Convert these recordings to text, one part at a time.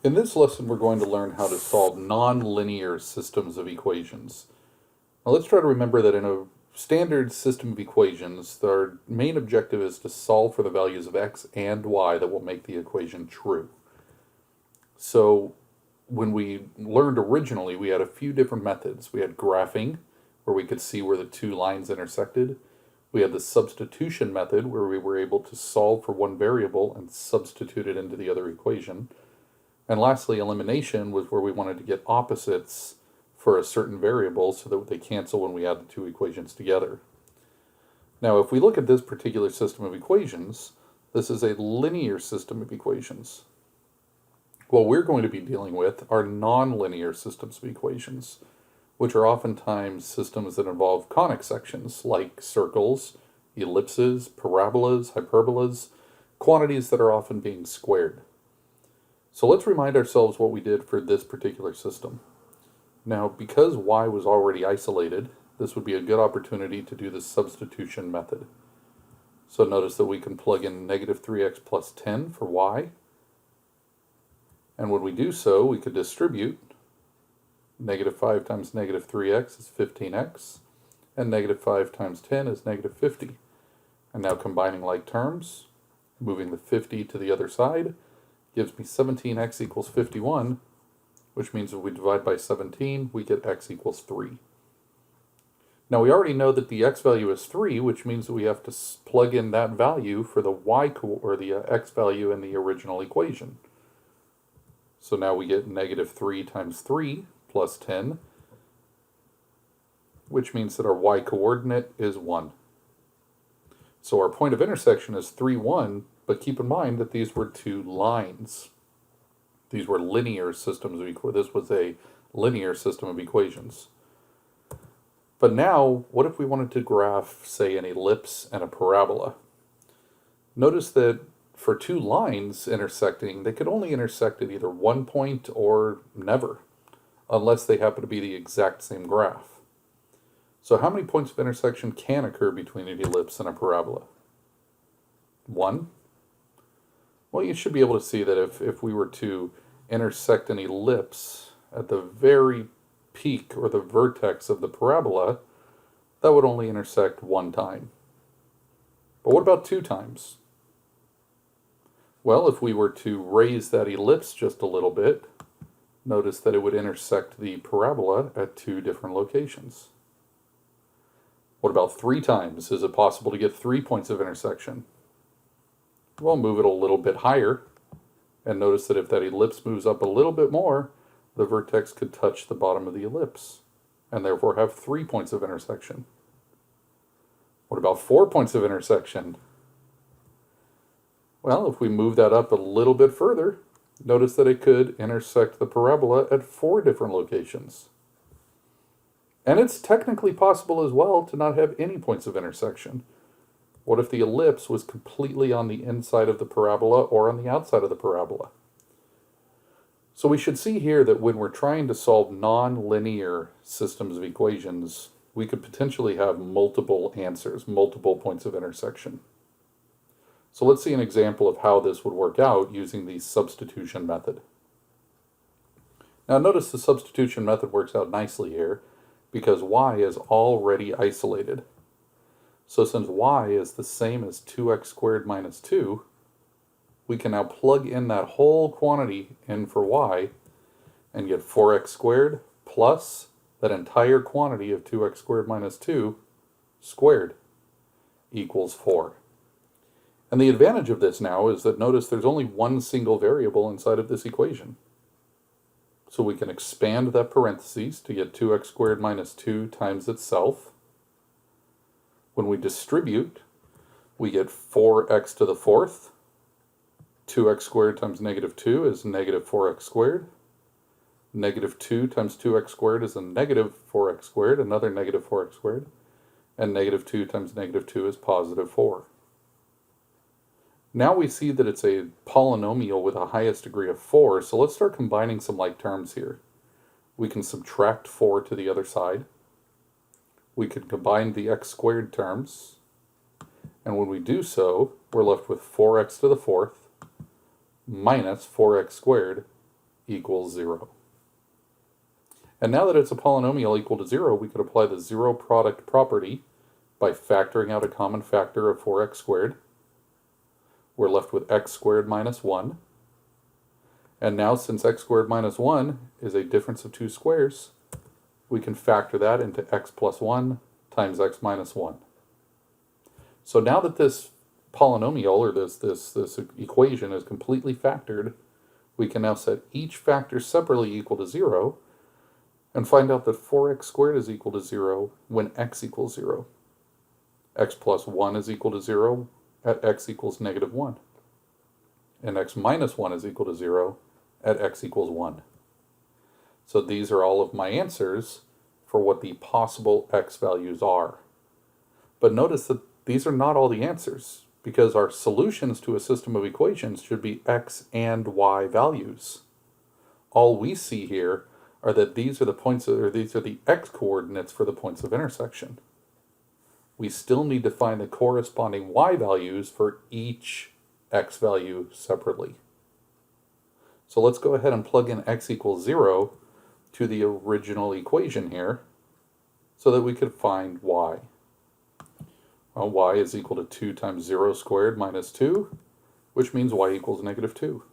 In this lesson, we're going to learn how to solve nonlinear systems of equations. Now let's try to remember that in a standard system of equations, our main objective is to solve for the values of x and y that will make the equation true. So when we learned originally, we had a few different methods. We had graphing, where we could see where the two lines intersected. We had the substitution method, where we were able to solve for one variable and substitute it into the other equation. And lastly, elimination was where we wanted to get opposites for a certain variable so that they cancel when we add the two equations together. Now, if we look at this particular system of equations, this is a linear system of equations. What we're going to be dealing with are nonlinear systems of equations, which are oftentimes systems that involve conic sections like circles, ellipses, parabolas, hyperbolas, quantities that are often being squared. So let's remind ourselves what we did for this particular system. Now, because y was already isolated, this would be a good opportunity to do the substitution method. So notice that we can plug in negative 3x plus 10 for y. And when we do so, we could distribute. Negative 5 times negative 3x is 15x, and negative 5 times 10 is negative 50. And now combining like terms, moving the 50 to the other side, gives me 17x equals 51, which means if we divide by 17, we get x equals 3. Now we already know that the x value is 3, which means that we have to plug in that value for the or the x value in the original equation. So now we get negative 3 times 3 plus 10, which means that our y coordinate is 1. So our point of intersection is 3, 1, but keep in mind that these were two lines. These were linear systems of equations. This was a linear system of equations. But now, what if we wanted to graph, say, an ellipse and a parabola? Notice that for two lines intersecting, they could only intersect at either one point or never, unless they happen to be the exact same graph. So how many points of intersection can occur between an ellipse and a parabola? 1? Well, you should be able to see that if we were to intersect an ellipse at the very peak or the vertex of the parabola, that would only intersect one time. But what about 2 times? Well, if we were to raise that ellipse just a little bit, notice that it would intersect the parabola at 2 different locations. What about 3 times? Is it possible to get 3 points of intersection? Well, move it a little bit higher, and notice that if that ellipse moves up a little bit more, the vertex could touch the bottom of the ellipse, and therefore have 3 points of intersection. What about 4 points of intersection? Well, if we move that up a little bit further, notice that it could intersect the parabola at 4 different locations. And it's technically possible as well to not have any points of intersection. What if the ellipse was completely on the inside of the parabola or on the outside of the parabola? So we should see here that when we're trying to solve nonlinear systems of equations, we could potentially have multiple answers, multiple points of intersection. So let's see an example of how this would work out using the substitution method. Now notice the substitution method works out nicely here because y is already isolated. So since y is the same as 2x squared minus 2, we can now plug in that whole quantity in for y and get 4x squared plus that entire quantity of 2x squared minus 2 squared equals 4. And the advantage of this now is that notice there's only one single variable inside of this equation. So we can expand that parentheses to get 2x squared minus 2 times itself. When we distribute, we get 4x to the 4th. 2x squared times negative 2 is negative 4x squared. Negative 2 times 2x squared is a negative 4x squared, another negative 4x squared. And negative 2 times negative 2 is positive 4. Now we see that it's a polynomial with a highest degree of 4, so let's start combining some like terms here. We can subtract 4 to the other side. We can combine the x squared terms, and when we do so, we're left with 4x to the 4th minus 4x squared equals 0. And now that it's a polynomial equal to 0, we could apply the zero product property by factoring out a common factor of 4x squared. We're left with x squared minus 1. And now, since x squared minus 1 is a difference of two squares, we can factor that into x plus 1 times x minus 1. So now that this polynomial, or this equation, is completely factored, we can now set each factor separately equal to 0, and find out that 4x squared is equal to 0 when x equals 0. X plus 1 is equal to 0 at x equals negative 1. And x minus 1 is equal to 0 at x equals 1. So these are all of my answers for what the possible x values are. But notice that these are not all the answers, because our solutions to a system of equations should be x and y values. All we see here are that these are the x coordinates for the points of intersection. We still need to find the corresponding y values for each x value separately. So let's go ahead and plug in x equals 0 to the original equation here so that we could find y. Well, y is equal to 2 times 0 squared minus 2, which means y equals negative 2.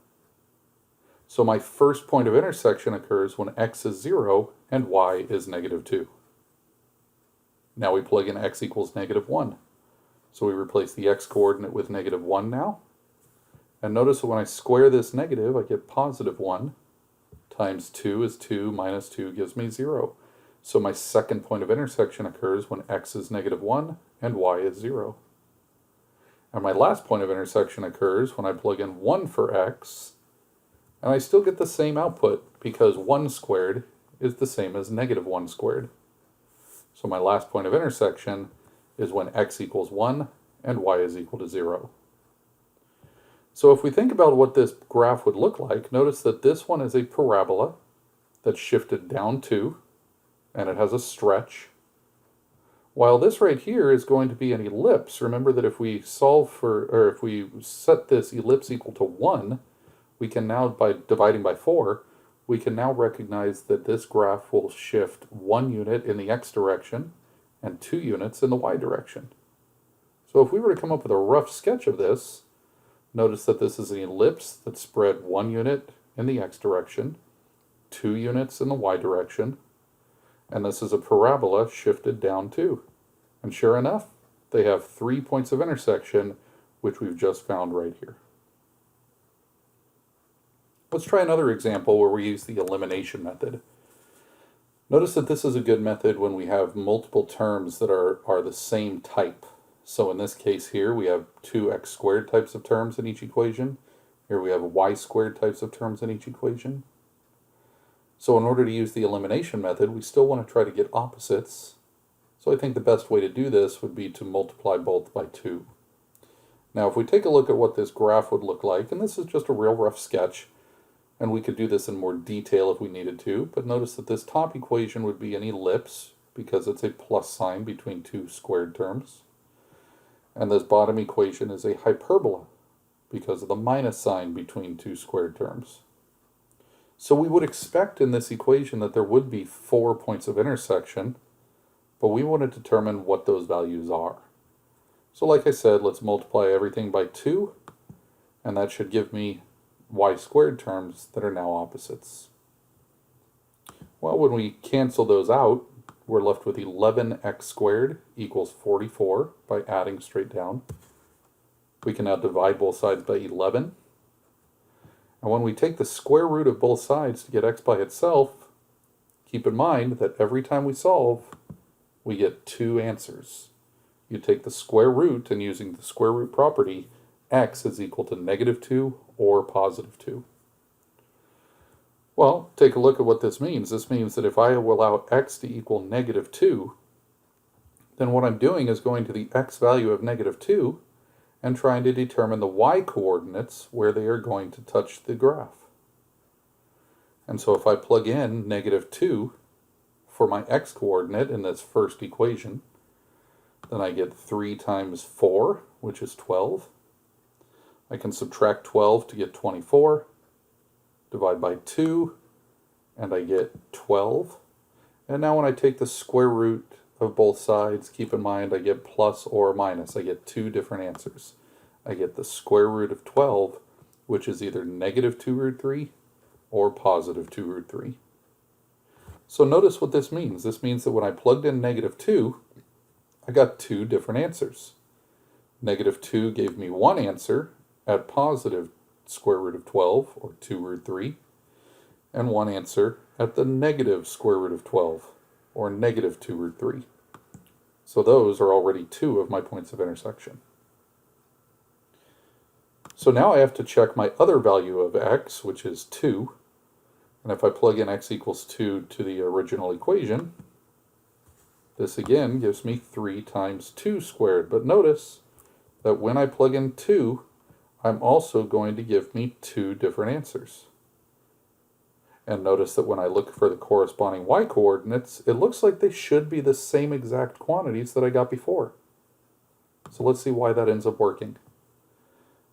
So my first point of intersection occurs when x is 0 and y is negative 2. Now we plug in x equals negative 1. So we replace the x coordinate with negative 1 now. And notice that when I square this negative, I get positive 1 times 2 is 2 minus 2 gives me 0. So my second point of intersection occurs when x is negative 1 and y is 0. And my last point of intersection occurs when I plug in 1 for x, and I still get the same output because 1 squared is the same as negative 1 squared. So my last point of intersection is when x equals 1 and y is equal to 0. So if we think about what this graph would look like, notice that this one is a parabola that's shifted down 2, and it has a stretch. While this right here is going to be an ellipse. Remember that if we if we set this ellipse equal to 1, we can now, by dividing by 4, we can now recognize that this graph will shift 1 unit in the x direction and 2 units in the y direction. So if we were to come up with a rough sketch of this, notice that this is an ellipse that's spread 1 unit in the x direction, 2 units in the y direction, and this is a parabola shifted down 2. And sure enough, they have 3 points of intersection, which we've just found right here. Let's try another example where we use the elimination method. Notice that this is a good method when we have multiple terms that are the same type. So in this case here, we have 2x squared types of terms in each equation. Here we have y squared types of terms in each equation. So in order to use the elimination method, we still want to try to get opposites. So I think the best way to do this would be to multiply both by 2. Now if we take a look at what this graph would look like, and this is just a real rough sketch, and we could do this in more detail if we needed to, but notice that this top equation would be an ellipse because it's a plus sign between two squared terms. And this bottom equation is a hyperbola because of the minus sign between two squared terms. So we would expect in this equation that there would be 4 points of intersection, but we want to determine what those values are. So like I said, let's multiply everything by 2, and that should give me y squared terms that are now opposites. Well, when we cancel those out, we're left with 11x squared equals 44 by adding straight down. We can now divide both sides by 11. And when we take the square root of both sides to get x by itself, keep in mind that every time we solve, we get 2 answers. You take the square root, and using the square root property, x is equal to negative 2 or positive 2. Well, take a look at what this means. This means that if I allow x to equal negative 2, then what I'm doing is going to the x value of negative 2 and trying to determine the y coordinates where they are going to touch the graph. And so if I plug in negative 2 for my x coordinate in this first equation, then I get 3 times 4, which is 12. I can subtract 12 to get 24. divide by 2, and I get 12. And now when I take the square root of both sides, keep in mind I get plus or minus. I get two different answers. I get the square root of 12, which is either negative 2 root 3 or positive 2 root 3. So notice what this means. This means that when I plugged in negative 2, I got two different answers. Negative 2 gave me one answer at positive square root of 12, or 2 root 3, and one answer at the negative square root of 12, or negative 2 root 3. So those are already two of my points of intersection. So now I have to check my other value of x, which is 2. And if I plug in x equals 2 to the original equation, this again gives me 3 times 2 squared. But notice that when I plug in 2, I'm also going to give me two different answers. And notice that when I look for the corresponding y coordinates, it looks like they should be the same exact quantities that I got before. So let's see why that ends up working.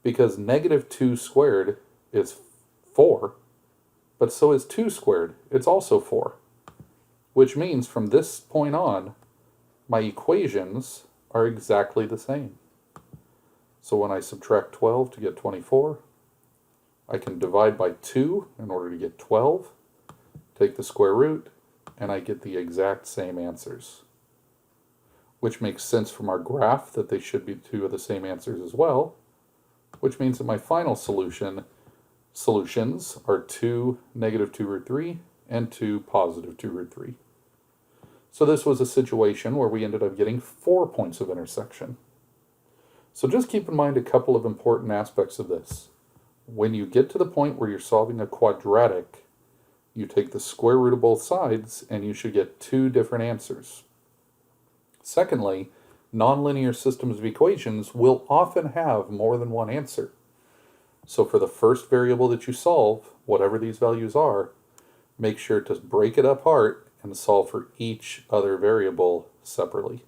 Because negative 2 squared is 4, but so is 2 squared. It's also 4. Which means from this point on, my equations are exactly the same. So when I subtract 12 to get 24, I can divide by 2 in order to get 12, take the square root, and I get the exact same answers. Which makes sense from our graph that they should be two of the same answers as well, which means that my final solutions are 2 negative 2 root 3 and 2 positive 2 root 3. So this was a situation where we ended up getting 4 points of intersection. So just keep in mind a couple of important aspects of this. When you get to the point where you're solving a quadratic, you take the square root of both sides and you should get two different answers. Secondly, nonlinear systems of equations will often have more than one answer. So for the first variable that you solve, whatever these values are, make sure to break it apart and solve for each other variable separately.